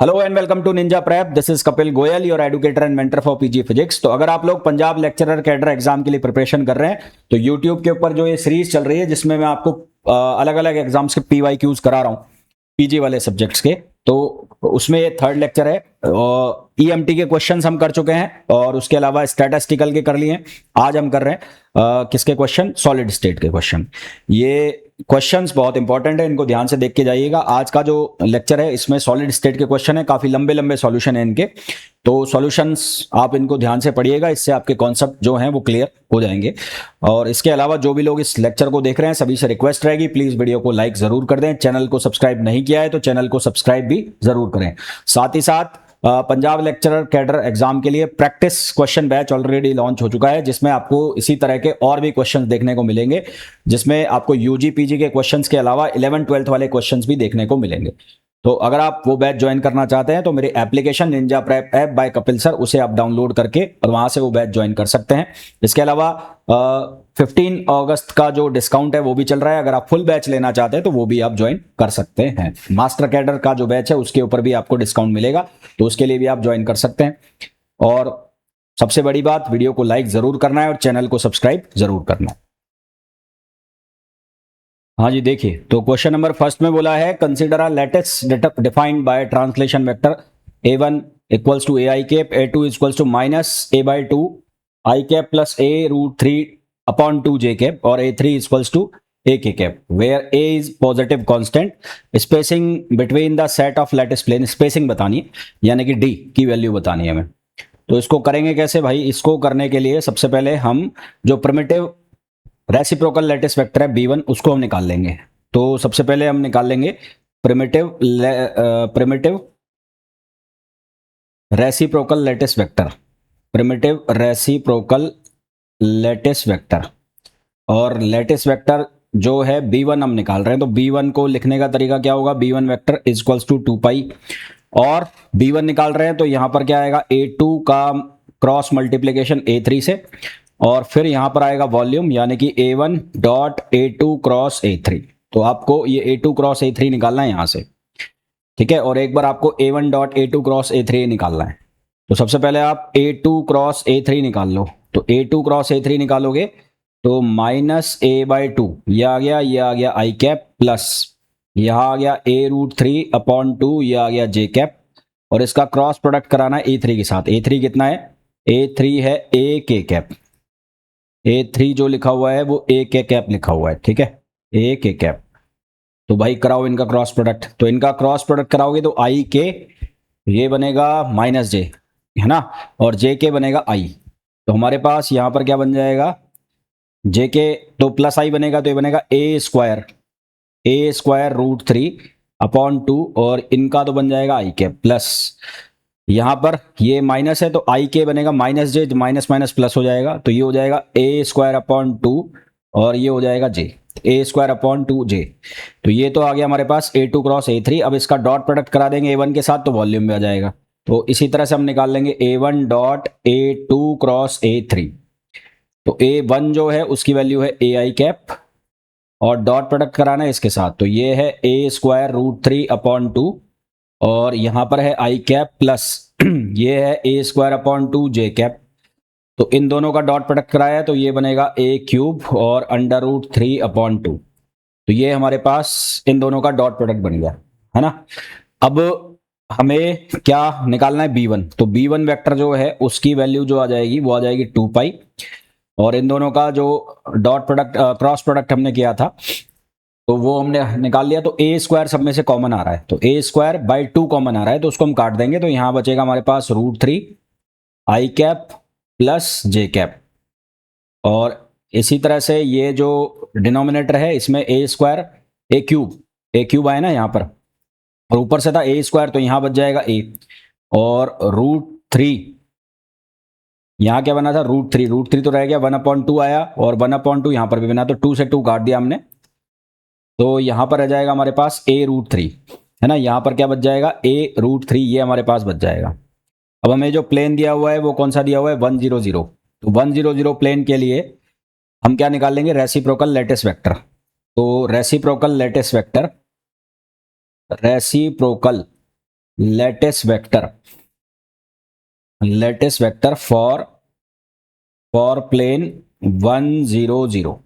Hello and welcome to Ninja Prep. This is Kapil Goyal, your educator and mentor for PG physics. तो अगर आप लोग Punjab lecturer cadre exam के लिए प्रिपरेशन कर रहे हैं तो यूट्यूब के ऊपर जो ये सीरीज चल रही है जिसमें मैं आपको अलग अलग एग्जाम्स के पीवाईक्यूज करा रहा हूँ पीजी वाले सब्जेक्ट्स के, तो उसमें ये थर्ड लेक्चर है। ईएमटी के क्वेश्चंस हम कर चुके हैं और उसके अलावा स्टैटिस्टिकल के कर लिए हैं। आज हम कर रहे हैं किसके क्वेश्चन, सॉलिड स्टेट के क्वेश्चन। ये क्वेश्चंस बहुत इंपॉर्टेंट है, इनको ध्यान से देख के जाइएगा। आज का जो लेक्चर है इसमें सॉलिड स्टेट के क्वेश्चन है, काफी लंबे लंबे सॉल्यूशन है इनके, तो सॉल्यूशंस आप इनको ध्यान से पढ़िएगा, इससे आपके कॉन्सेप्ट जो हैं वो क्लियर हो जाएंगे। और इसके अलावा जो भी लोग इस लेक्चर को देख रहे हैं सभी से रिक्वेस्ट रहेगी, प्लीज वीडियो को लाइक जरूर कर दें। चैनल को सब्सक्राइब नहीं किया है तो चैनल को सब्सक्राइब भी जरूर करें। साथ ही साथ पंजाब लेक्चरर कैडर एग्जाम के लिए practice question batch already launch हो चुका है, जिसमें आपको इसी तरह के और भी क्वेश्चंस देखने को मिलेंगे, जिसमें आपको यूजी पीजी के क्वेश्चंस के अलावा 11 12th वाले क्वेश्चंस भी देखने को मिलेंगे। तो अगर आप वो बैच ज्वाइन करना चाहते हैं तो मेरी application Ninja prep app by Kapil sir, उसे आप डाउनलोड करके और वहां से वो बैच ज्वाइन कर सकते हैं। इसके अलावा 15 अगस्त का जो डिस्काउंट है वो भी चल रहा है, अगर आप फुल बैच लेना चाहते हैं तो वो भी आप ज्वाइन कर सकते हैं। मास्टर कैडर का जो बैच है उसके ऊपर भी आपको डिस्काउंट मिलेगा, तो उसके लिए भी आप ज्वाइन कर सकते हैं। और सबसे बड़ी बात, वीडियो को लाइक जरूर करना है और चैनल को सब्सक्राइब जरूर करना है। हाँ जी, देखिए तो क्वेश्चन नंबर फर्स्ट में बोला है, consider a lattice defined by translation vector a1 equals to ai cap, a2 equals to minus a by 2 i cap plus a root 3 upon 2 j cap और a3 equals to a k cap, where a is positive constant, spacing between the set of lattice plane, spacing बतानी है यानी कि d की value बतानी है हमें। तो इसको करेंगे कैसे भाई? इसको करने के लिए सबसे पहले हम जो प्रिमिटिव रेसिप्रोकल लैटिस वेक्टर है b1 उसको हम निकाल लेंगे। तो सबसे पहले हम निकाल लेंगे primitive reciprocal lattice vector, primitive reciprocal lattice vector. और लैटिस वेक्टर जो है b1 हम निकाल रहे हैं, तो b1 को लिखने का तरीका क्या होगा? b1 vector is equals to 2 pi, और b1 निकाल रहे हैं तो यहां पर क्या आएगा? a2 का क्रॉस मल्टीप्लीकेशन a3 से, और फिर यहां पर आएगा वॉल्यूम यानी कि a1 dot a2 cross a3। तो आपको ये a2 क्रॉस a3 निकालना है यहां से, ठीक है। और एक बार आपको a1 dot a2 cross a3 निकालना है। तो सबसे पहले आप a2 क्रॉस a3 निकाल लो। तो a2 क्रॉस a3 निकालोगे तो माइनस a बाई 2 ये आ गया, ये आ गया i कैप, प्लस यहां आ गया a रूट 3 अपॉन 2 ये आ गया j कैप, और इसका क्रॉस प्रोडक्ट कराना है a3 के साथ। a3 कितना है? a3 है a k कैप, a3 जो लिखा हुआ है वो a k कैप लिखा हुआ है, ठीक है, a k कैप। तो भाई कराओ इनका क्रॉस प्रोडक्ट, तो इनका क्रॉस प्रोडक्ट कराओगे तो i k ये बनेगा माइनस j, है ना, और j k बनेगा i। तो हमारे पास यहां पर क्या बन जाएगा? j k तो प्लस i बनेगा, तो ये बनेगा a स्क्वायर रूट 3 अपॉन 2, और इनका तो बन जाएगा i के प्लस, यहां पर ये माइनस है तो i के बनेगा माइनस जे, माइनस माइनस प्लस हो जाएगा, तो ये हो जाएगा a स्क्वायर अपॉन 2 और ये हो जाएगा j, a square upon 2 j। तो ये तो आ गया हमारे पास a2 क्रॉस a3। अब इसका डॉट प्रोडक्ट करा देंगे a1 के साथ तो वॉल्यूम में आ जाएगा। तो इसी तरह से हम निकाल लेंगे a1 dot a2 cross a3। तो a1 जो है उसकी वैल्यू है ai कैप, और डॉट प्रोडक्ट कराना है इसके साथ, तो ये है a स्क्वायर रूट 3 अपॉन 2, और यहां पर है i कैप प्लस ये है a square upon 2 j cap. तो इन दोनों का डॉट प्रोडक्ट कराया तो ये बनेगा a क्यूब और अंडर रूट 3 अपॉन 2। तो ये हमारे पास इन दोनों का डॉट प्रोडक्ट बन गया, है ना। अब हमें क्या निकालना है? b1। तो b1 वेक्टर जो है उसकी वैल्यू जो आ जाएगी वो आ जाएगी 2 पाई, और इन दोनों का जो डॉट प्रोडक्ट क्रॉस प्रोडक्ट हमने किया था तो वो हमने निकाल लिया। तो a स्क्वायर सब में से कॉमन आ रहा है, तो a स्क्वायर बाई 2 कॉमन आ रहा है, तो उसको हम काट देंगे, तो यहां बचेगा हमारे पास root 3 i cap plus j cap. और इसी तरह से ये जो डिनोमिनेटर है इसमें a स्क्वायर a क्यूब आया ना यहाँ पर, और ऊपर से था a स्क्वायर तो यहां बच जाएगा a, और रूट 3 यहाँ क्या बना था? रूट 3 तो रह गया, 1/2 आया, और 1/2 यहाँ पर भी बना, तो 2 से 2 काट दिया हमने, तो यहाँ पर रह जाएगा हमारे पास a रूट 3, है ना। यहाँ पर क्या बच जाएगा? a रूट 3 ये हमारे पास बच जाएगा। अब हमें जो प्लेन दिया हुआ है वो कौन सा दिया हुआ है? 100। तो 100 प्लेन के लिए हम क्या निकाल लेंगे? Reciprocal lattice vector. तो reciprocal lattice vector for plane 100।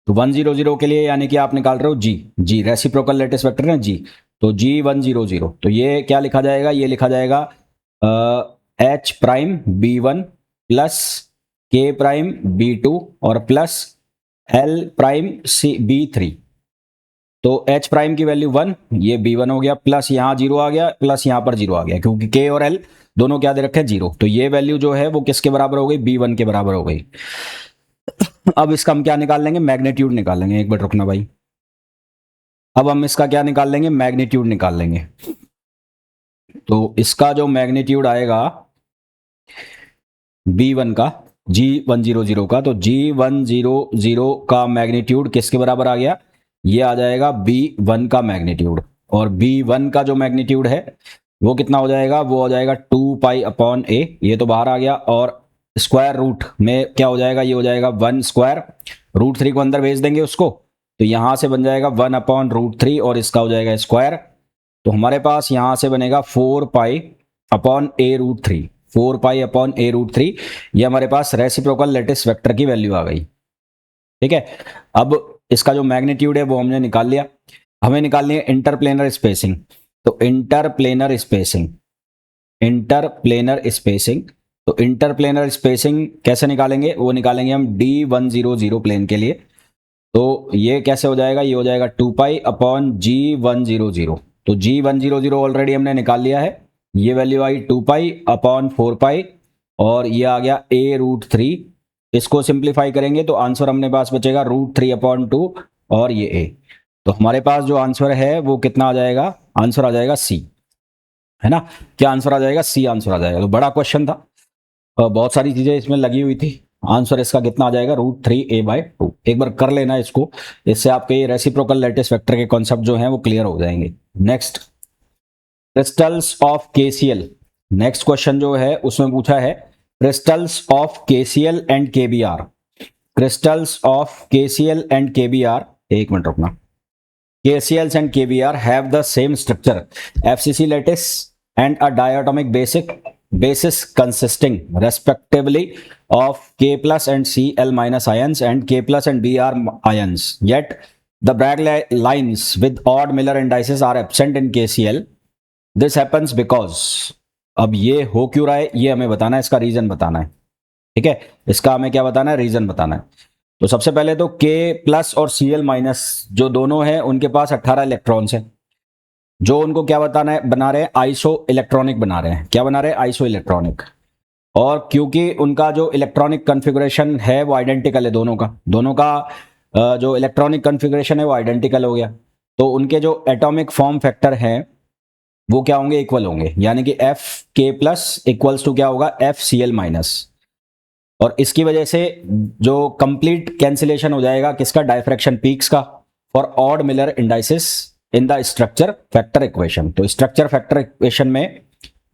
तो 100 के लिए यानी कि आप निकाल रहे हो जी रेसिप्रोकल लैटिस वेक्टर है जी, तो G100, तो ये क्या लिखा जाएगा, ये लिखा जाएगा H prime B1 plus K prime B2 और प्लस L प्राइम B3। तो H प्राइम की वैल्यू 1, ये B1 हो गया, प्लस यहाँ 0 आ गया, प्लस यहाँ पर 0 आ गया, क्योंकि K और L दोनों क्या दे रखे हैं 0, तो ये वैल्यू जो है वो किसके बराबर हो गई, B1 के बराबर हो गई। अब इसका हम क्या निकाल लेंगे, मैग्नीट्यूड निकाल लेंगे, एक मिनट रुकना भाई। अब हम इसका क्या निकाल लेंगे, मैग्नीट्यूड निकाल लेंगे। तो इसका जो मैग्नीट्यूड आएगा B1 का, G100 का, तो G100 का मैग्नीट्यूड किसके बराबर आ गया, ये आ जाएगा B1 का मैग्नीट्यूड। और B1 का जो मैग्नीट्यूड है वो कितना हो जाएगा, वो हो जाएगा 2 पाई अपॉन ए, ये तो बाहर आ गया, और स्क्वायर रूट में क्या हो जाएगा, ये हो जाएगा 1 स्क्वायर, √3 को अंदर भेज देंगे उसको, तो यहां से बन जाएगा 1 अपॉन √3 और इसका हो जाएगा स्क्वायर। तो हमारे पास यहां से बनेगा 4 pi upon a√3, 4 pi upon a√3, ये हमारे पास रेसिप्रोकल लैटिस वेक्टर की वैल्यू आ गई। ठीक है, अब इसका जो मैग्नीट्यूड है वो हमने निकाल लिया। हमें निकालनी है इंटरप्लेनर स्पेसिंग। तो इंटरप्लेनर स्पेसिंग, तो इंटरप्लेनर स्पेसिंग कैसे निकालेंगे, वो निकालेंगे हम D100 प्लेन के लिए। तो ये कैसे हो जाएगा, ये हो जाएगा 2 पाई अपॉन G100। तो G100 ऑलरेडी हमने निकाल लिया है, ये वैल्यू आई 2 पाई अपॉन 4 पाई, और ये आ गया a√3। इसको सिंप्लीफाई करेंगे तो आंसर हमने पास बचेगा √3 अपॉन 2 और ये a। तो हमारे पास जो आंसर है वो कितना आ जाएगा, आंसर आ जाएगा C, है ना। क्या आंसर आ जाएगा, C आंसर आ जाएगा। तो बड़ा क्वेश्चन था, बहुत सारी चीजें इसमें लगी हुई थी। आंसर इसका कितना आ जाएगा, √3a/2। एक बार कर लेना इसको, इससे आपके ये रेसिप्रोकल लैटिस वेक्टर के कॉन्सेप्ट जो हैं वो क्लियर हो जाएंगे। Next, crystals of KCL. Next question जो है उसमें पूछा है crystals of KCL and KBr. Crystals of KCL and KBr, एक मिनट रुकना। KCLs and KBR have the same structure, FCC lattice and a diatomic basis consisting respectively of K plus and Cl minus ions and K plus and Br ions. Yet the Bragg lines with odd Miller indices are absent in KCl. This happens because, अब ये हो क्यों रहा है ये हमें बताना है, इसका रीजन बताना है। ठीक है, इसका हमें क्या बताना है, रीजन बताना है। तो सबसे पहले तो K प्लस और Cl माइनस जो दोनों हैं उनके पास 18 इलेक्ट्रॉन्स हैं, जो उनको क्या बताना है, बना रहे हैं आइसो इलेक्ट्रॉनिक बना रहे हैं। क्या बना रहे हैं, आइसो इलेक्ट्रॉनिक। और क्योंकि उनका जो इलेक्ट्रॉनिक कॉन्फ़िगरेशन है वो आइडेंटिकल है, दोनों का जो इलेक्ट्रॉनिक कॉन्फ़िगरेशन है वो आइडेंटिकल हो गया, तो उनके जो एटॉमिक फॉर्म फैक्टर हैं वो क्या होंगे, इक्वल होंगे, यानी कि FK प्लस इक्वल्स टू क्या होगा, FCl माइनस। और इसकी वजह से जो कंप्लीट कैंसिलेशन हो जाएगा किसका, डायफ्रैक्शन पीक्स का, for odd Miller indices in the structure factor equation. तो स्ट्रक्चर फैक्टर इक्वेशन में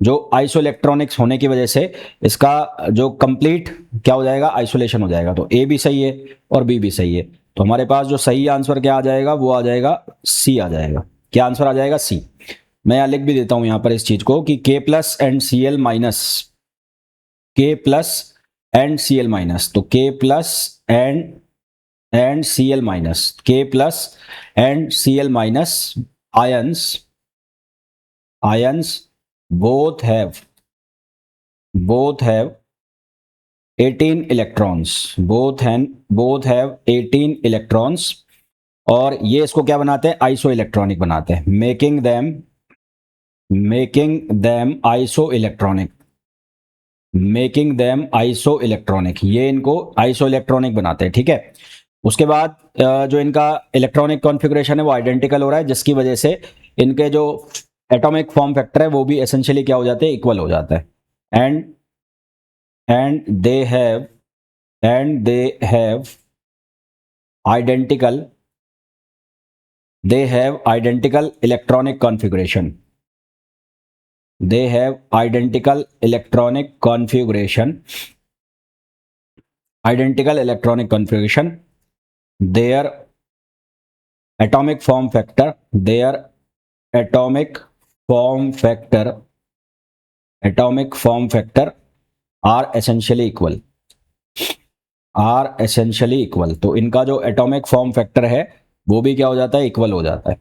जो आइसोइलेक्ट्रॉनिक्स होने की वजह से इसका जो कंप्लीट क्या हो जाएगा, आइसोलेशन हो जाएगा। तो ए भी सही है और बी भी सही है, तो हमारे पास जो सही आंसर क्या आ जाएगा, वो आ जाएगा सी आ जाएगा। क्या आंसर आ जाएगा, सी। मैं यहां लिख भी देता हूं यहां पर इस चीज को कि K plus and Cl minus, K plus and Cl minus, तो K plus and Cl minus, K plus and Cl minus ions both have 18 electrons, both have 18 electrons, और ये इसको क्या बनाते हैं, आइसो इलेक्ट्रॉनिक बनाते हैं, मेकिंग देम आइसो इलेक्ट्रॉनिक, ये इनको आइसो इलेक्ट्रॉनिक बनाते हैं। ठीक है, उसके बाद जो इनका इलेक्ट्रॉनिक कॉन्फ़िगरेशन है वो आइडेंटिकल हो रहा है, जिसकी वजह से इनके जो एटॉमिक फॉर्म फैक्टर है वो भी एसेंशियली क्या हो जाते हैं, इक्वल हो जाता है। And they have identical electronic configuration, they have identical electronic configuration, their atomic form factor form factor are essentially equal, तो इनका जो एटॉमिक फॉर्म फैक्टर है वो भी क्या हो जाता है, इक्वल हो जाता है।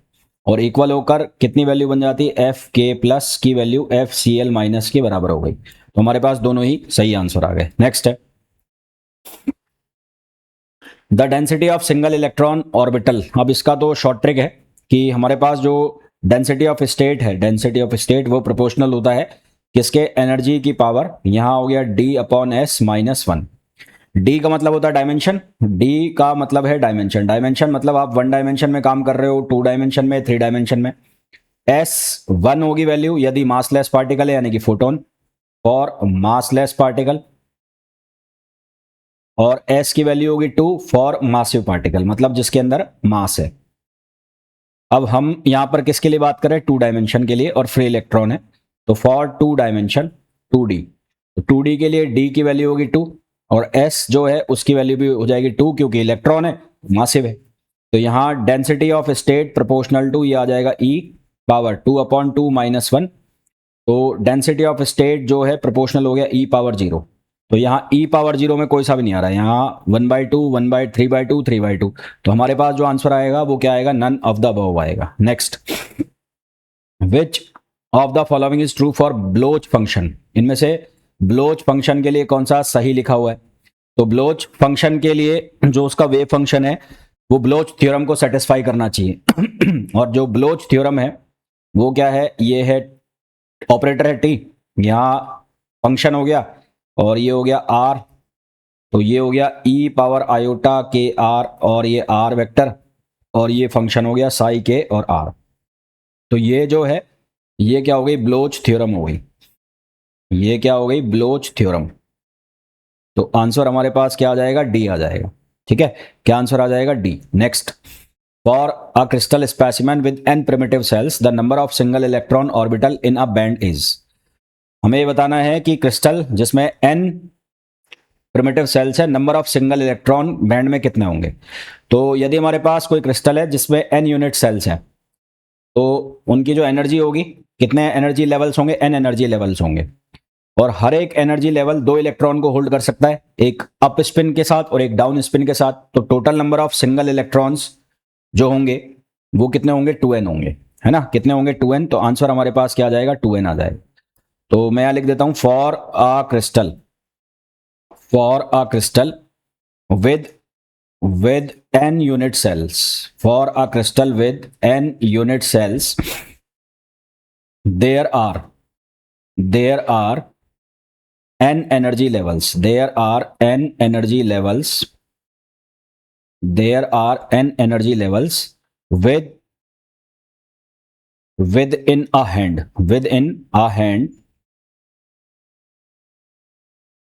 और इक्वल होकर कितनी वैल्यू बन जाती है, एफ के प्लस की value F C L minus के बराबर हो गई। तो हमारे पास दोनों ही सही आंसर आ गए। नेक्स्ट है the density of single electron orbital. अब इसका तो शॉर्ट ट्रिक है कि हमारे पास जो डेंसिटी ऑफ स्टेट वो प्रोपोर्शनल होता है किसके, एनर्जी की पावर। यहां हो गया D upon S minus one. D का मतलब होता है डायमेंशन, डी का मतलब है डायमेंशन मतलब आप वन डायमेंशन में काम कर रहे हो, टू डायमेंशन में, थ्री डायमेंशन में। एस वन होगी वैल्यू यदि मासलेस पार्टिकल है यानी कि फोटोन फॉर मासलेस पार्टिकल, और एस की वैल्यू होगी टू फॉर मासिव पार्टिकल मतलब जिसके अंदर मास है। अब हम यहां पर किसके लिए बात करें, टू डायमेंशन के लिए, और फ्री इलेक्ट्रॉन है तो फॉर टू डायमेंशन 2D, तो 2D के लिए डी की वैल्यू होगी 2 और एस जो है उसकी वैल्यू भी हो जाएगी 2 क्योंकि इलेक्ट्रॉन है, मासिव है। तो यहां density of state proportional to ये आ जाएगा ई पावर 2/2 माइनस 1। तो डेंसिटी ऑफ स्टेट जो है प्रोपोर्शनल हो गया ई पावर 0। तो यहाँ ई पावर 0 में कोई सा भी नहीं आ रहा है, यहाँ 1/2 1/3/2 3/2। तो हमारे पास जो आंसर आएगा वो क्या आएगा, नन ऑफ द अबव आएगा। Next, which of the following is true for Baloch function. इनमें से ब्लोच फंक्शन के लिए कौन सा सही लिखा हुआ है। तो ब्लोच फंक्शन के लिए जो उसका वेव फंक्शन है वो ब्लोच थ्योरम को सेटिस्फाई करना चाहिए और जो ब्लोच थ्योरम है वो क्या है, ये है ऑपरेटर है टी, यहाँ फंक्शन हो गया और ये हो गया आर, तो ये हो गया ई पावर आयोटा के आर और ये आर वेक्टर, और ये फंक्शन हो गया साई के और आर। तो ये जो है ये क्या हो गई, ब्लोच थ्योरम हो गई, ये क्या हो गई, ब्लोच थ्योरम। तो आंसर हमारे पास क्या आ जाएगा, डी आ जाएगा। ठीक है, क्या आंसर आ जाएगा, D. Next, for a crystal specimen with n primitive cells the number of single electron orbital in a band is. हमें ये बताना है कि क्रिस्टल जिसमें n प्रिमिटिव सेल्स है, number of single electron band में कितने होंगे। तो यदि हमारे पास कोई क्रिस्टल है जिसमें n यूनिट सेल्स हैं तो उनकी जो एनर्जी होगी, कितने एनर्जी लेवल्स होंगे, n एनर्जी लेवल्स होंगे, और हर एक एनर्जी लेवल 2 इलेक्ट्रॉन को होल्ड कर सकता है, एक अप स्पिन के साथ और एक डाउन स्पिन के साथ। तो total number of single electrons जो होंगे वो कितने होंगे, 2n होंगे, है ना, कितने होंगे, 2n। तो आंसर हमारे पास क्या आ जाएगा, 2n आ जाएगा। तो मैं यहां लिख देता हूं, for a crystal with n unit cells, for a crystal with n unit cells there are n energy levels, there are n energy levels within a hand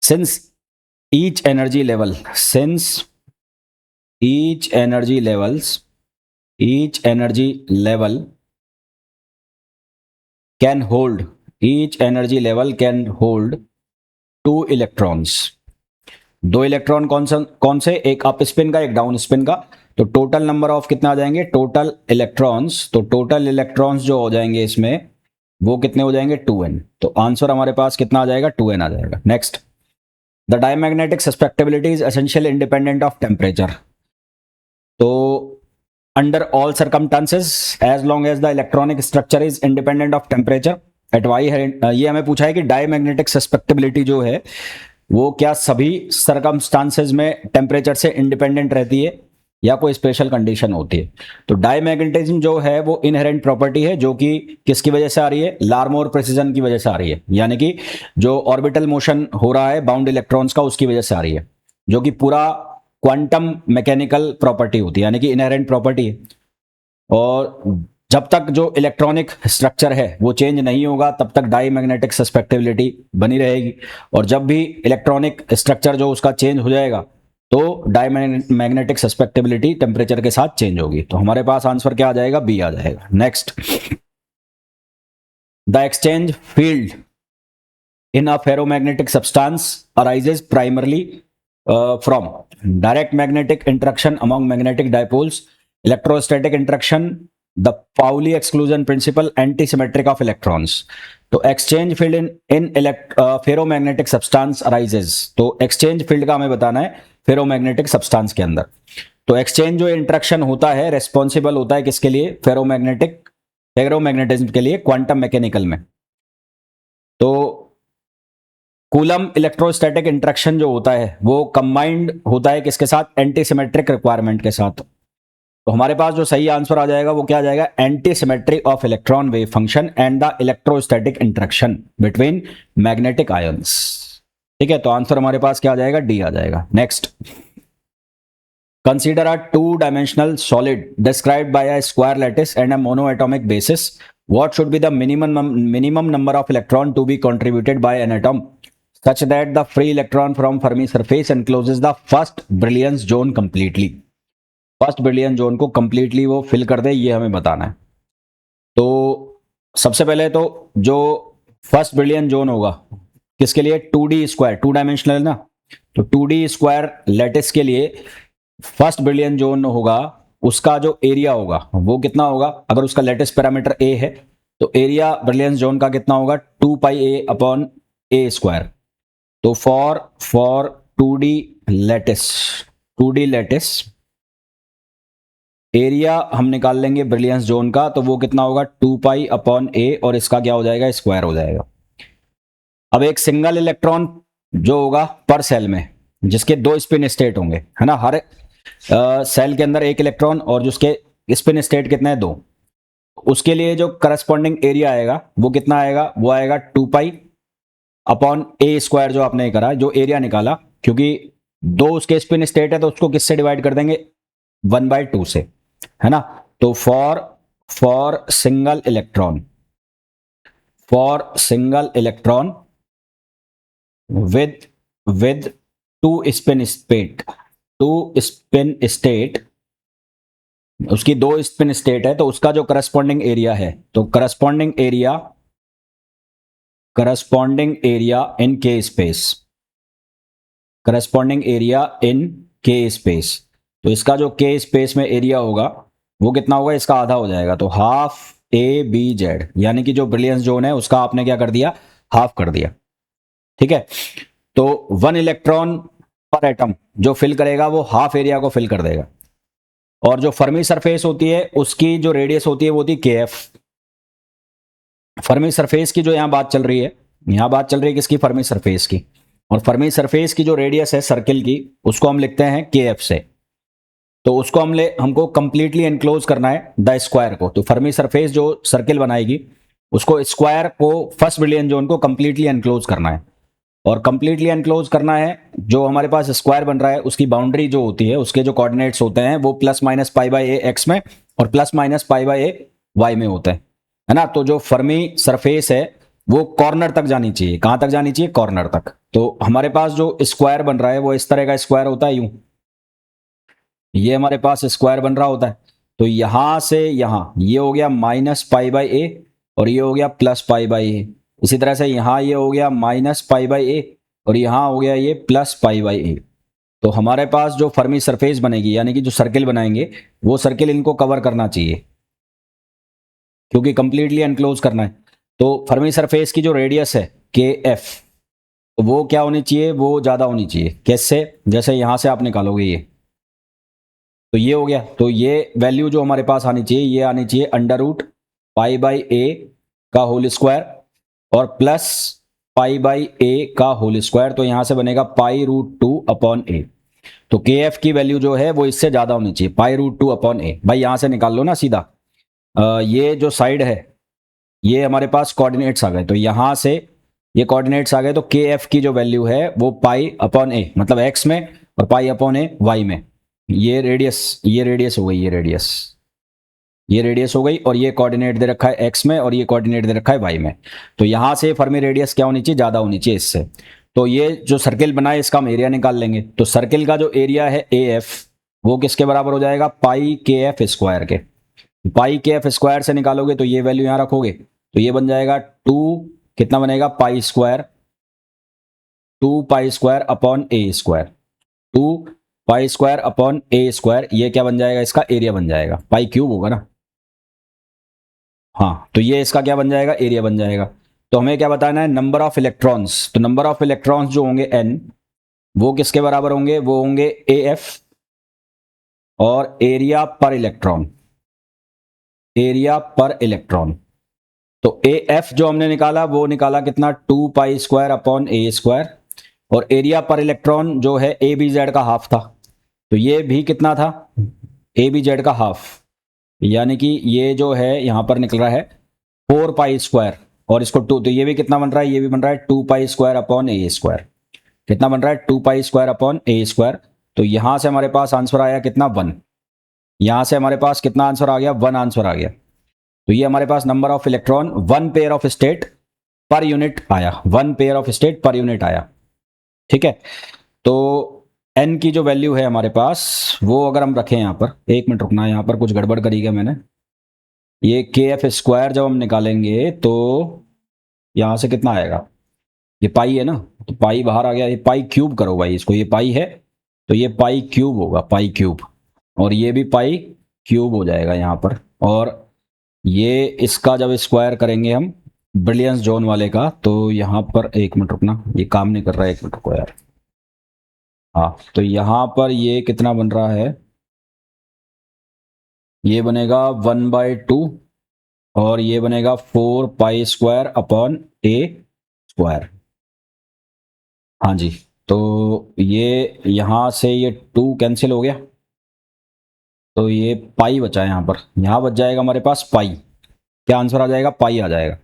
since each energy level can hold 2 electrons. 2 electron कौन से, एक up spin का एक down spin का। तो total number of कितना आ जाएंगे, total electrons, तो टोटल इलेक्ट्रॉन्स जो हो जाएंगे इसमें वो कितने हो जाएंगे, 2n। तो आंसर हमारे पास कितना आ जाएगा, 2n आ जाएगा। Next, the diamagnetic susceptibility is essential independent of temperature. तो under all circumstances as long as the electronic structure is independent of temperature at Y. ये हमें पूछा है कि डायमैग्नेटिक सस्पेक्टेबिलिटी जो है वो क्या सभी सर्कमस्टांसेस में टेम्परेचर से इंडिपेंडेंट रहती है या कोई स्पेशल कंडीशन होती है। तो डायमैग्नेटिज्म जो है वो इनहेरेंट प्रॉपर्टी है जो कि किसकी वजह से आ रही है, लार्मोर प्रेसिजन की वजह से आ रही है, यानी कि जो ऑर्बिटल मोशन हो रहा है बाउंड इलेक्ट्रॉन्स का उसकी वजह से आ रही है, जो कि पूरा क्वांटम मैकेनिकल प्रॉपर्टी होती है, यानी कि इनहेरेंट प्रॉपर्टी है। और जब तक जो इलेक्ट्रॉनिक स्ट्रक्चर है वो चेंज नहीं होगा तब तक डायमैग्नेटिक सस्पेक्टेबिलिटी बनी रहेगी, और जब भी इलेक्ट्रॉनिक स्ट्रक्चर जो उसका चेंज हो जाएगा तो डायमैग्नेटिक सस्पेक्टेबिलिटी टेम्परेचर के साथ चेंज होगी। तो हमारे पास आंसर क्या आ जाएगा, बी आ जाएगा। Next, the exchange field in a ferromagnetic substance arises primarily from direct magnetic interaction among magnetic dipoles, electrostatic interaction, the Pauli exclusion principle, anti symmetric of electrons. तो exchange field in ferromagnetic substance arises. तो exchange field का हमें बताना है ferromagnetic substance के अंदर। तो exchange जो इंटरेक्शन होता है रेस्पॉन्सिबल होता है किसके लिए? फेरोमैग्नेटिज्म के लिए, क्वांटम मैकेनिकल में। तो कूलम इलेक्ट्रोस्टैटिक इंटरेक्शन जो होता है वो कंबाइंड होता है किसके साथ? एंटी सिमेट्रिक रिक्वायरमेंट के साथ। तो हमारे पास जो सही आंसर आ जाएगा वो क्या आ जाएगा? Anti symmetry of electron wave function and the electrostatic interaction between magnetic ions. ठीक है, तो आंसर हमारे पास क्या आ जाएगा? डी आ जाएगा। Next, consider a two-dimensional solid described by a square lattice and a monoatomic basis. What should be the minimum number of electron to be contributed by an atom such that the free electron from Fermi surface encloses the first brilliance zone completely? First brilliant zone को completely वो fill कर दे, ये हमें बताना है। तो सबसे पहले तो जो फर्स्ट ब्रिलियन जोन होगा किसके लिए? 2D स्क्वायर, टू डायमेंशनल ना, तो 2D स्क्वायर लेटिस के लिए फर्स्ट ब्रिलियन जोन होगा, उसका जो एरिया होगा वो कितना होगा? अगर उसका लेटिस पैरामीटर ए है तो एरिया ब्रिलियन जोन का कितना होगा? 2πa अपॉन ए स्क्वायर। तो फॉर 2D लेटिस एरिया हम निकाल लेंगे ब्रिलियंस जोन का, तो वो कितना होगा? 2π अपॉन ए, और इसका क्या हो जाएगा? स्क्वायर हो जाएगा। अब एक सिंगल इलेक्ट्रॉन जो होगा पर सेल में, जिसके दो स्पिन स्टेट होंगे, है ना, हर सेल के अंदर एक इलेक्ट्रॉन, और जिसके स्पिन स्टेट कितने हैं? 2। उसके लिए जो करस्पॉन्डिंग एरिया आएगा वो कितना आएगा? वो आएगा 2π अपॉन ए स्क्वायर, जो आपने करा, जो एरिया निकाला, क्योंकि 2 उसके स्पिन स्टेट है तो उसको किससे डिवाइड कर देंगे? 1/2 से, है ना। तो for single electron with two spin state, उसकी 2 स्पिन स्टेट है, तो उसका जो करस्पॉन्डिंग एरिया है, तो करस्पॉन्डिंग एरिया इन के स्पेस, तो इसका जो के स्पेस में एरिया होगा वो कितना होगा? इसका आधा हो जाएगा, तो हाफ ए बी जेड, यानी कि जो ब्रिलियंस जोन है उसका आपने क्या कर दिया? हाफ कर दिया। ठीक है, तो 1 इलेक्ट्रॉन पर एटम जो फिल करेगा वो हाफ एरिया को फिल कर देगा। और जो फर्मी सरफेस होती है उसकी जो रेडियस होती है वो होती है KF। फर्मी सरफेस की जो यहां बात चल रही है किसकी? फर्मी सरफेस की। और फर्मी सरफेस की जो रेडियस है सर्किल की, उसको हम लिखते हैं KF से। तो उसको हमको कंप्लीटली एनक्लोज करना है द स्क्वायर को। तो फर्मी सरफेस जो सर्किल बनाएगी उसको स्क्वायर को, फर्स्ट ब्रिलियन जोन को कंप्लीटली एनक्लोज करना है। और कंप्लीटली एनक्लोज करना है, जो हमारे पास स्क्वायर बन रहा है उसकी बाउंड्री जो होती है, उसके जो कोऑर्डिनेट्स होते हैं वो +-π/a x में और +-π/a y में होते हैं, है ना। तो जो फर्मी सरफेस है वो कॉर्नर तक जानी चाहिए। कहां तक जानी चाहिए? कॉर्नर तक। तो हमारे पास जो स्क्वायर बन रहा है वो इस तरह का स्क्वायर होता है, यूं, ये हमारे पास स्क्वायर बन रहा होता है। तो यहां से यहां ये हो गया -π/a और ये हो गया +π/a। इसी तरह से यहां ये हो गया -π/a और यहां हो गया ये +π/a। तो हमारे पास जो फर्मी सरफेस बनेगी, यानी कि जो सर्किल बनाएंगे, वो सर्किल इनको कवर करना चाहिए, क्योंकि कंप्लीटली एनक्लोज करना है। तो फर्मी सरफेस की जो रेडियस है KF, वो क्या होनी चाहिए? वो ज्यादा होनी चाहिए। कैसे? जैसे यहां से आप निकालोगे ये, तो ये हो गया। तो ये वैल्यू जो हमारे पास आनी चाहिए, ये आनी चाहिए √π/a का होल स्क्वायर और +π/a का होल स्क्वायर। तो यहां से बनेगा π√2/a। तो KF की वैल्यू जो है वो इससे ज्यादा होनी चाहिए, π√2/a। भाई यहां से निकाल लो ना सीधा। ये जो साइड है ये हमारे पास कोऑर्डिनेट्स आ गए, तो यहां से ये कोऑर्डिनेट्स आ गए, तो KF की जो वैल्यू है वो π/a, मतलब x में, और π/a y में। ये रेडियस हो गई, ये रेडियस हो गई, और ये कोऑर्डिनेट दे रखा है x में और ये कोऑर्डिनेट दे रखा है y में। तो यहां से फर्मी रेडियस क्या होनी चाहिए? ज्यादा होनी चाहिए इससे। तो ये जो सर्किल बना है इसका हम एरिया निकाल लेंगे। तो सर्किल का जो एरिया है AF, वो किसके बराबर हो जाएगा? πKF स्क्वायर के। πKF स्क्वायर से निकालोगे तो ये वैल्यू यहां रखोगे, तो ये बन जाएगा 2, कितना बनेगा? π² 2π² upon a square, 2π² upon a square. ये क्या बन जाएगा? इसका एरिया बन जाएगा। π³ होगा ना। हाँ, तो ये इसका क्या बन जाएगा, एरिया बन जाएगा। तो हमें क्या बताना है, नंबर ऑफ इलेक्ट्रॉन्स। तो नंबर ऑफ इलेक्ट्रॉन्स जो होंगे n, वो किसके बराबर होंगे, वो होंगे AF और एरिया पर इलेक्ट्रॉन, एरिया पर इलेक्ट्रॉन। तो AF जो हमने निकाला वो निकाला कितना, 2 pi square upon A square, और एरिया पर इलेक्ट्रॉन जो है ABZ का हाफ था, तो ये भी कितना था, ABZ का हाफ, यानी कि ये जो है यहां पर निकल रहा है 4 पाई स्क्वायर, और इसको 2, तो ये भी कितना बन रहा है, ये भी बन रहा है 2 pi square upon A square. कितना बन रहा है, 2 pi square upon A square. तो यहां से हमारे पास आंसर आया कितना, 1। यहां से हमारे पास कितना आंसर आ गया, 1 आंसर आ गया। तो ये हमारे पास number of electron 1 pair of state per unit आया, 1 pair of state per unit आया। ठीक है, तो n की जो वैल्यू है हमारे पास, वो अगर हम रखें यहाँ पर, एक मिनट रुकना, यहाँ पर कुछ गड़बड़ करी है मैंने। ये KF स्क्वायर जब हम निकालेंगे तो यहाँ से कितना आएगा, ये पाई है ना, तो पाई बाहर आ गया, ये पाई क्यूब करो भाई इसको, ये पाई है तो ये पाई क्यूब होगा, पाई क्यूब, और ये भी पाई क्यूब हो जाएगा यहाँ पर। और ये इसका जब स्क्वायर करेंगे हम ब्रिलियंस जोन वाले का, तो यहाँ पर एक मिनट रुकना, ये काम नहीं कर रहा है, एक मिनट रुको यार। हाँ, तो यहाँ पर ये कितना बन रहा है, ये बनेगा 1/2, और ये बनेगा 4 pi square upon A square. हाँ जी, तो ये यहाँ से ये 2 कैंसिल हो गया, तो ये पाई बचा है, यहाँ बच जाएगा हमारे पास पाई। क्या आंसर आ जाएगा, पाई आ जाएगा।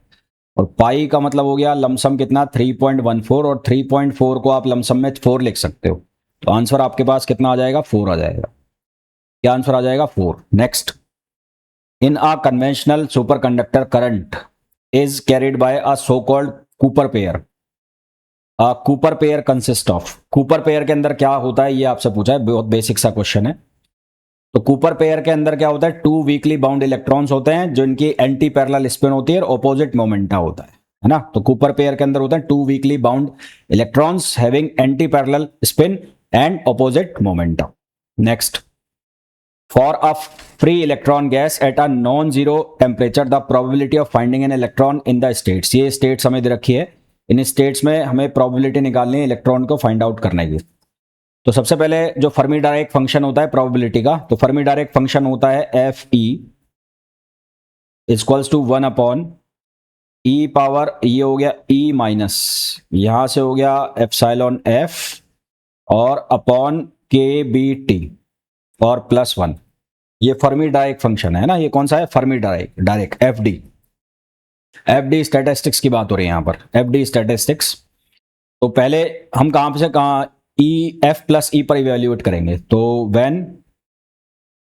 और पाई का मतलब हो गया लमसम कितना, 3.14, और 3.4 को आप लमसम में 4 लिख सकते हो, तो आंसर आपके पास कितना आ जाएगा, 4 आ जाएगा। क्या आंसर आ जाएगा, 4। Next, in a conventional superconductor current is carried by a so called Cooper pair. Cooper pair consist of, Cooper pair के अंदर क्या होता है, ये आपसे पूछा है, बहुत बेसिक सा क्वेश्चन है। तो कूपर पेयर के अंदर क्या होता है, 2 वीकली बाउंड इलेक्ट्रॉन्स होते हैं जो इनकी एंटी पैरेलल स्पिन होती है और ऑपोजिट मोमेंटा होता है ना। तो कूपर पेयर के अंदर होता है 2 weekly bound electrons having anti parallel spin and opposite momenta. Next, for a free electron gas at a non zero temperature the probability of finding an electron in the states. ये states हमें दे रखी है, इन states में हमें probability निकालनी है electron को find out करने की। तो सबसे पहले जो फर्मी डायरेक्ट फंक्शन होता है प्रोबेबिलिटी का, तो फर्मी डायरेक्ट फंक्शन होता है FE equals to 1 upon E power, ये हो गया E माइनस, यहां से हो गया एप्सिलॉन F और अपॉन KBT और +1। ये फर्मी डायरेक्ट फंक्शन है ना, ये कौन सा है, फर्मी डायरेक्ट FD स्टैटिस्टिक्स की बात हो रही है यहां पर, FD स्टैटिस्टिक्स। तो पहले हम कहां से कहां, F प्लस E पर इवेल्युएट करेंगे। तो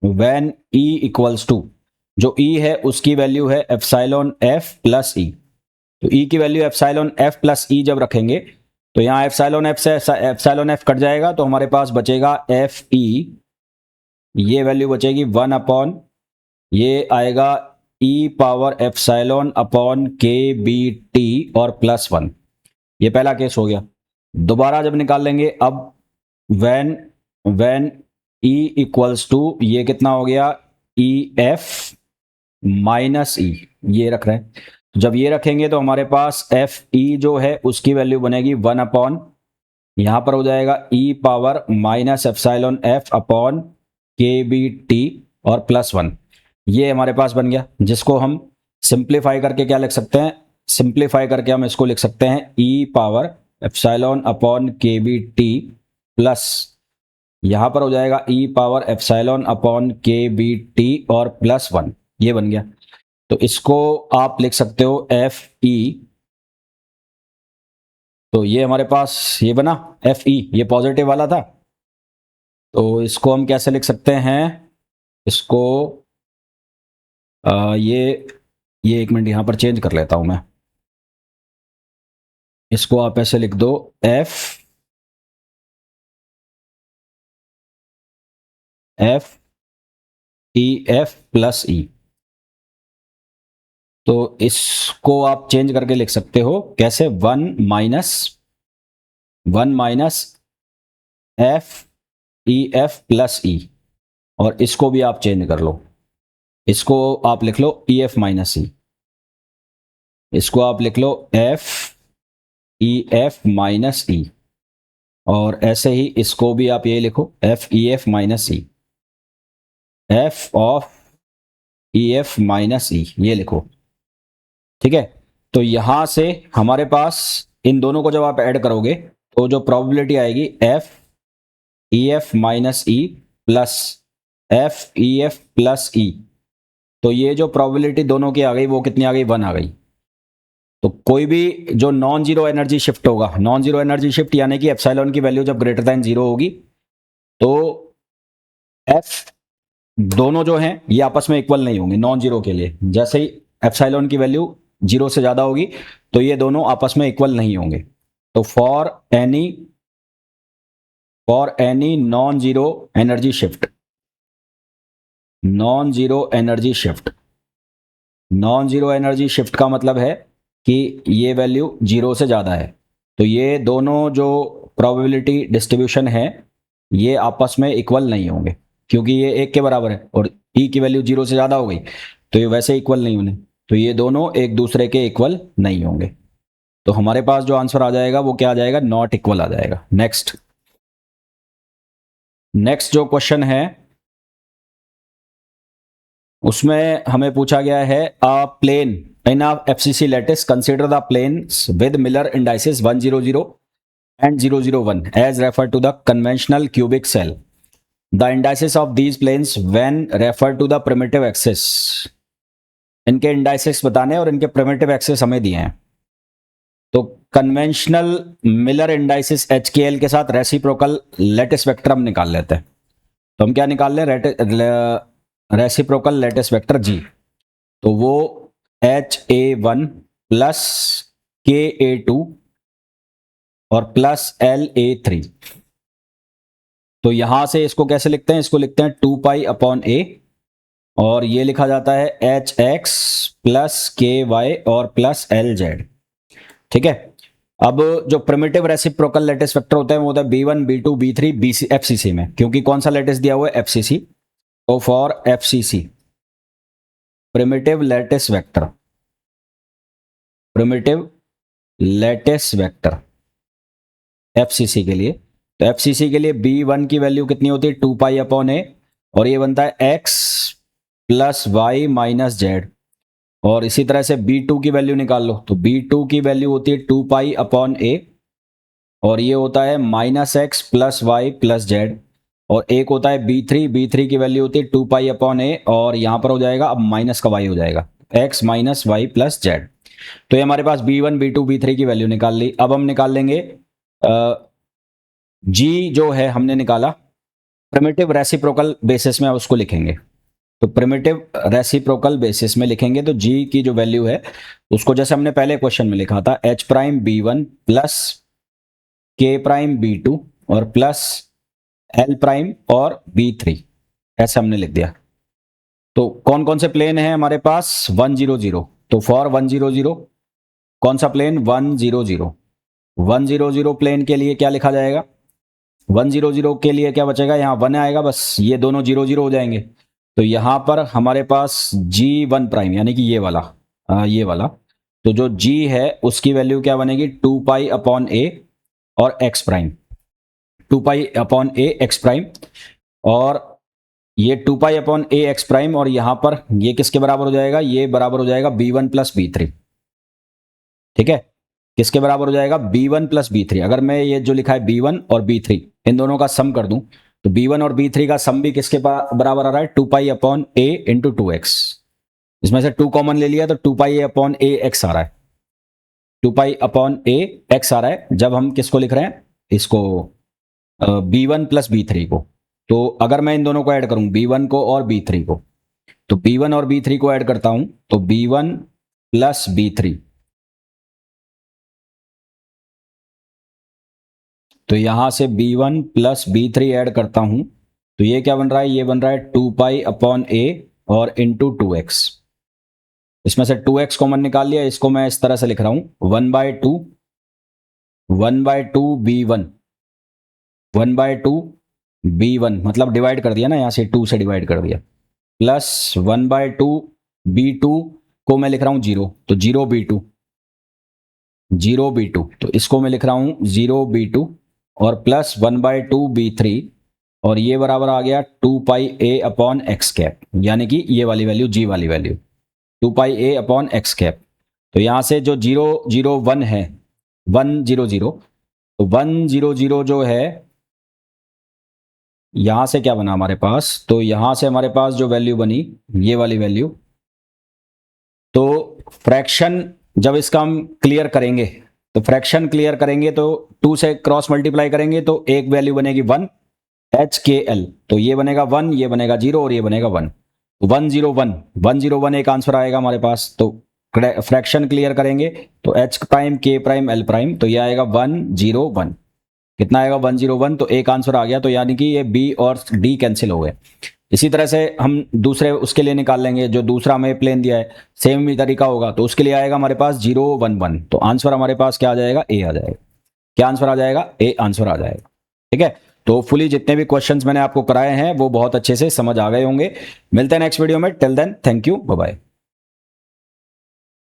व्हेन E इक्वल्स टू, जो E है उसकी वैल्यू है एप्सिलॉन F प्लस E। तो E की value epsilon F plus E जब रखेंगे, तो यहाँ एप्सिलॉन F से एप्सिलॉन F कट जाएगा, तो हमारे पास बचेगा FE, ये वैल्यू बचेगी 1 अपॉन, ये आएगा E power epsilon upon KBT और +1। ये पहला केस हो गया। दोबारा जब निकाल लेंगे, अब व्हेन E इक्वल्स टू, ये कितना हो गया, EF माइनस E, ये रख रहे हैं। जब ये रखेंगे तो हमारे पास FE जो है उसकी वैल्यू बनेगी 1 अपॉन, यहां पर हो जाएगा E power minus epsilon F upon KBT और +1। ये हमारे पास बन गया, जिसको हम सिंप्लीफाई करके क्या लिख सकते हैं, सिंप्लीफाई करके हम इसको लिख सकते हैं E power epsilon upon KBT plus, यहां पर हो जाएगा E power epsilon upon KBT और +1। ये बन गया, तो इसको आप लिख सकते हो FE। तो ये हमारे पास ये बना FE, ये पॉजिटिव वाला था, तो इसको हम कैसे लिख सकते हैं, इसको ये एक मिनट यहां पर चेंज कर लेता हूं मैं, इसको आप ऐसे लिख दो FEF प्लस E। तो इसको आप चेंज करके लिख सकते हो कैसे, 1 माइनस FEF प्लस E, और इसको भी आप चेंज कर लो, इसको आप लिख लो EF माइनस E। इसको आप लिख लो F E F minus E, और ऐसे ही इसको भी आप ये लिखो F E F minus E, F of E F minus E, ये लिखो। ठीक है, तो यहां से हमारे पास इन दोनों को जब आप ऐड करोगे तो जो प्रोबेबिलिटी आएगी F E F minus E plus F E F plus E, तो ये जो प्रोबेबिलिटी दोनों की आ गई वो कितनी आ गई, 1 आ गई। तो कोई भी जो नॉन जीरो एनर्जी शिफ्ट होगा, नॉन जीरो एनर्जी शिफ्ट यानी कि एप्सिलॉन की वैल्यू जब ग्रेटर देन जीरो होगी तो एफ दोनों जो हैं ये आपस में इक्वल नहीं होंगे नॉन जीरो के लिए। जैसे ही एप्सिलॉन की वैल्यू जीरो से ज्यादा होगी तो ये दोनों आपस में इक्वल नहीं होंगे। तो for any non zero energy shift, non zero energy shift, non zero energy shift का मतलब है कि ये वैल्यू जीरो से ज़्यादा है, तो ये दोनों जो प्रोबेबिलिटी डिस्ट्रीब्यूशन है ये आपस में इक्वल नहीं होंगे, क्योंकि ये एक के बराबर है और ई की वैल्यू जीरो से ज़्यादा हो गई तो ये वैसे इक्वल नहीं होने, तो ये दोनों एक दूसरे के इक्वल नहीं होंगे। तो हमारे पास जो आंसर आ जाएगा वो क्या आ जाएगा, नॉट इक्वल आ जाएगा। नेक्स्ट जो क्वेश्चन है उसमें हमें पूछा गया है a plane in a FCC lattice, consider the planes with Miller indices 100 and 001 as referred to the conventional cubic cell. The indices of these planes when referred to the primitive axis. इनके indices बताने और इनके primitive access हमें दिए हैं। तो conventional Miller indices HKL के साथ रेसिप्रोकल लैटिस वेक्टर हम निकाल लेते हैं। तो हम क्या निकाल लें, रेसिप्रोकल लैटिस वेक्टर G, तो वो HA1 प्लस KA2 और प्लस LA3। तो यहां से इसको कैसे लिखते हैं, इसको लिखते हैं 2 पाई अपॉन A, और ये लिखा जाता है HX प्लस KY और प्लस LZ। ठीक है, अब जो प्रिमिटिव रेसिप्रोकल लैटिस वेक्टर होता है वो होता है B1 B2 B3 BC FCC में, क्योंकि कौन सा लैटिस दिया हुआ है, FCC। तो for FCC primitive lattice vector, primitive lattice vector FCC के लिए, तो FCC के लिए B1 की वैल्यू कितनी होती है, 2 पाई अपॉन A, और ये बनता है X plus Y minus Z. और इसी तरह से B2 की वैल्यू निकाल लो, तो B2 की वैल्यू होती है 2 पाई अपॉन A, और ये होता है minus X plus Y plus Z. और एक होता है B3 की वैल्यू होती है 2 पाई अपॉन A, और यहां पर हो जाएगा अब माइनस का y हो जाएगा x minus Y plus Z. तो ये हमारे पास B1 B2 B3 की वैल्यू निकाल ली। अब हम निकाल लेंगे G जो है हमने निकाला प्रिमिटिव रेसिप्रोकल बेसिस में, उसको लिखेंगे। तो प्रिमिटिव रेसिप्रोकल बेसिस में लिखेंगे तो G की जो वैल्यू है उसको जैसे हमने पहले क्वेश्चन में लिखा था H prime B1 plus K prime B2 और प्लस L प्राइम और B3, ऐसे हमने लिख दिया। तो कौन कौन से प्लेन है हमारे पास, 100, तो फॉर 100 कौन सा प्लेन, 100 प्लेन के लिए क्या लिखा जाएगा, 100 के लिए क्या बचेगा, यहाँ 1 आएगा बस, ये दोनों 0 हो जाएंगे। तो यहाँ पर हमारे पास G1 प्राइम यानी कि ये वाला, तो जो G है उसकी वैल्यू क्या बनेगी, 2 पाई अपॉन A और x prime, 2 pi upon A x prime, और ये 2 pi upon A x prime, और यहां पर ये किसके बराबर हो जाएगा, ये बराबर हो जाएगा B1 प्लस B3। ठीक है, किसके बराबर हो जाएगा, B1 प्लस B3। अगर मैं ये जो लिखा है B1 और B3 इन दोनों का सम कर दूं तो B1 और B3 का सम भी किसके बराबर आ रहा है, 2 pi upon A into 2x। इसमें से 2 कॉमन ले लिया तो 2 पाई अपॉन A x आ रहा है, 2 पाई अपॉन A x आ रहा है जब हम किसको लिख रहे हैं, इसको B1 प्लस B3 को। तो अगर मैं इन दोनों को ऐड करूं B1 को और B3 को, तो B1 और B3 को ऐड करता हूं तो B1 प्लस B3, तो यहां से B1 प्लस B3 ऐड करता हूं तो ये क्या बन रहा है, ये बन रहा है 2 पाई अपॉन A और इंटू 2x। इसमें से 2x कॉमन निकाल लिया, इसको मैं इस तरह से लिख रहा हूं 1/2 B1, 1/2 B1 मतलब डिवाइड कर दिया ना, यहां से 2 से डिवाइड कर दिया, प्लस 1/2 B2 को मैं लिख रहा हूं 0, तो 0 B2, 0b2, तो इसको मैं लिख रहा हूं 0b2 और प्लस 1/2b3 और ये बराबर आ गया 2πa/x कैप, यानी कि ये वाली वैल्यू, जी वाली वैल्यू 2πa/x कैप। तो यहां से जो 001 है 100, तो 100 जो है यहां से क्या बना हमारे पास, तो यहां से हमारे पास जो वैल्यू बनी ये वाली वैल्यू, तो फ्रैक्शन जब इसका हम क्लियर करेंगे, तो फ्रैक्शन क्लियर करेंगे तो 2 से क्रॉस मल्टीप्लाई करेंगे तो एक वैल्यू बनेगी 1 HKL, तो ये बनेगा 1, ये बनेगा 0 और ये बनेगा 1, 101 एक आंसर आएगा हमारे पास। तो फ्रैक्शन क्लियर करेंगे तो H prime K prime L prime, तो ये आएगा 101, कितना आएगा 101, तो एक आंसर आ गया। तो यानी कि ये B और D कैंसिल हो गए। इसी तरह से हम दूसरे उसके लिए निकाल लेंगे, जो दूसरा हमें प्लेन दिया है सेम ही तरीका होगा, तो उसके लिए आएगा हमारे पास 011, तो आंसर हमारे पास क्या आ जाएगा, ए आ जाएगा। क्या आंसर आ जाएगा, ए आंसर आ जाएगा। ठीक है, तो फुली जितने भी क्वेश्चंस मैंने आपको कराए हैं वो बहुत अच्छे से समझ आ गए होंगे। मिलते हैं नेक्स्ट वीडियो में, till then thank you, bye bye.